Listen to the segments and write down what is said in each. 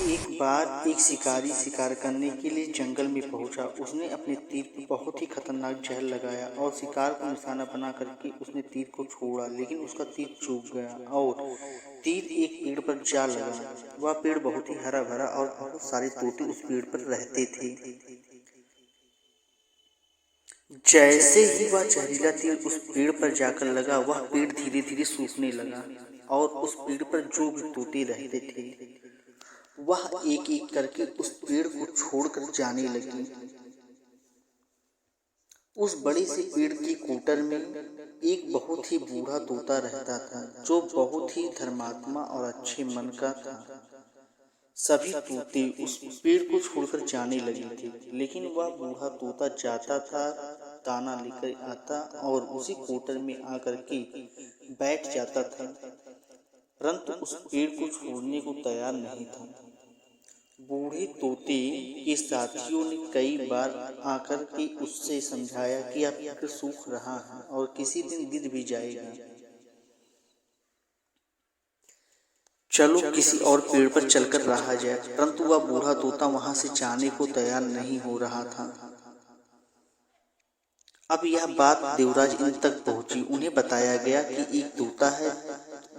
एक बार एक शिकारी शिकार करने के लिए जंगल में पहुंचा। उसने अपने तीर पर बहुत ही खतरनाक जहर लगाया और शिकार को निशाना बना करके उसने तीर को छोड़ा, लेकिन उसका तीर चूक गया और तीर एक पेड़ पर जा लगा। वह पेड़ बहुत ही हरा भरा और बहुत सारे तोते उस पेड़ पर रहते थे। जैसे ही वह जहरीला तीर उस पेड़ पर जाकर लगा, वह पेड़ धीरे धीरे सूखने लगा और उस पेड़ पर जो भी तोते रहते थे वह एक एक करके उस पेड़ को छोड़कर जाने लगी। उस बड़े से पेड़ की कोटर में एक बहुत ही बूढ़ा तोता रहता था, जो बहुत ही धर्मात्मा और अच्छे मन का था। सभी तोते उस पेड़ को छोड़कर जाने लगे थे, लेकिन वह बूढ़ा तोता जाता था, दाना लेकर आता और उसी कोटर में आकर के बैठ जाता था, परंतु उस पेड़ को छोड़ने को तैयार नहीं था। बूढ़े तोते के साथियों ने कई बार आकर के उससे समझाया कि अब पेड़ सूख रहा है और किसी दिन गिर भी जाएगा, चलो किसी और पेड़ पर चलकर रहा जाए। परंतु वह बूढ़ा तोता वहां से जाने को तैयार नहीं हो रहा था। अब यह बात देवराज इंद्र तक पहुंची। उन्हें बताया गया कि एक तोता है,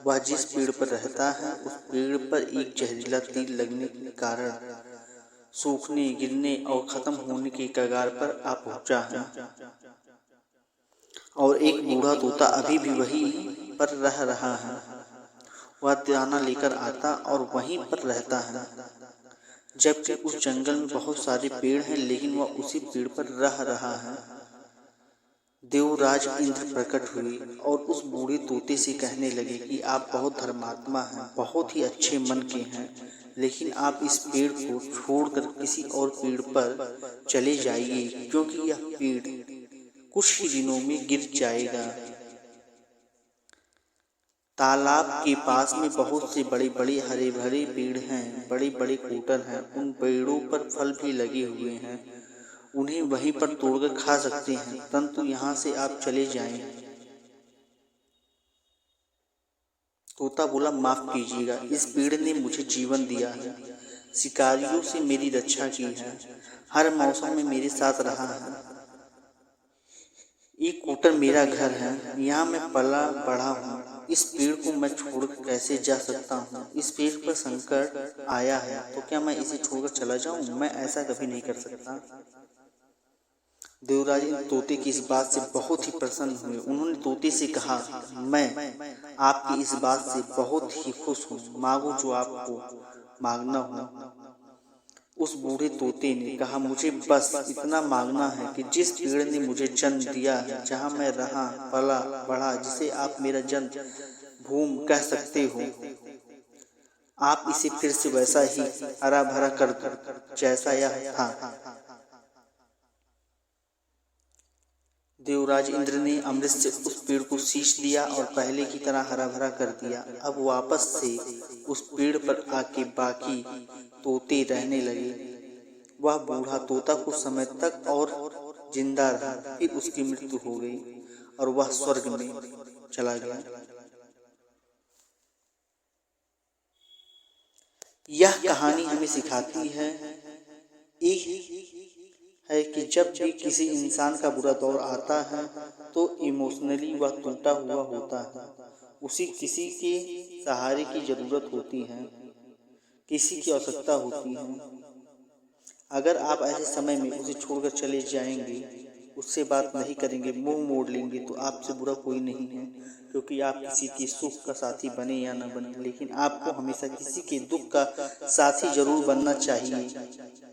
वह जिस पेड़ पर रहता है उस पेड़ पर एक जहरीला तीर लगने के कारण सूखने, गिरने और खत्म होने के कगार पर आ पहुंचा है और एक बूढ़ा तोता अभी भी वहीं पर रह रहा है। वह दाना लेकर आता और वहीं पर रहता है, जबकि उस जंगल में बहुत सारे पेड़ हैं, लेकिन वह उसी पेड़ पर रह रहा है। देवराज इंद्र प्रकट हुए और उस बूढ़े तोते से कहने लगे कि आप बहुत धर्मात्मा हैं, बहुत ही अच्छे मन के हैं, लेकिन आप इस पेड़ को छोड़कर किसी और पेड़ पर चले जाइए, क्योंकि यह पेड़ कुछ ही दिनों में गिर जाएगा। तालाब के पास में बहुत से बड़े बड़े हरे भरे पेड़ हैं, बड़े बड़े कोटर हैं, उन पेड़ों पर फल भी लगे हुए हैं, उन्हें वहीं पर तोड़कर खा सकते हैं, परंतु यहाँ से आप चले जाएं। तोता बोला, माफ कीजिएगा, इस पेड़ ने मुझे जीवन दिया है, शिकारियों से मेरी रक्षा की है, हर मौसम में मेरे साथ रहा है। ये कोटर मेरा घर है, यहाँ मैं पला बढ़ा हूँ। इस पेड़ को मैं छोड़कर कैसे जा सकता हूँ? इस पेड़ पर संकट आया है तो क्या मैं इसे छोड़कर चला जाऊँ? मैं ऐसा कभी नहीं कर सकता। देवराज तोते की इस बात से बहुत ही प्रसन्न हुए। उन्होंने तोते से कहा, मैं आपकी इस बात से बहुत ही खुश हूँ, मांगो जो आपको मांगना हो। उस बूढ़े तोते ने कहा, मुझे बस इतना मांगना है कि जिस पेड़ ने मुझे जन्म दिया है, जहाँ मैं रहा, पला बढ़ा, जिसे आप मेरा जन्म भूमि कह सकते हो, आप इसे फिर से वैसा ही हरा भरा कर दो जैसा यह था। देवराज इंद्र ने अमृत से उस पेड़ को सींच लिया और पहले की तरह हरा भरा कर दिया। अब वापस से उस पेड़ पर आके बाकी तोते रहने लगे। वह बूढ़ा तोता कुछ समय तक और जिंदा रहा, फिर उसकी मृत्यु हो गई और वह स्वर्ग में चला गया। यह कहानी हमें सिखाती है कि जब भी किसी इंसान का बुरा दौर आता है तो इमोशनली वह टूटा हुआ होता है, उसे किसी के सहारे की जरूरत होती है, किसी की आवश्यकता होती है। अगर आप ऐसे समय में उसे छोड़कर चले जाएंगे, उससे बात नहीं करेंगे, मुंह मोड़ लेंगे, तो आपसे बुरा कोई नहीं है, क्योंकि आप किसी के सुख का साथी बने या न बने, लेकिन आपको हमेशा किसी के दुख का साथी जरूर बनना चाहिए।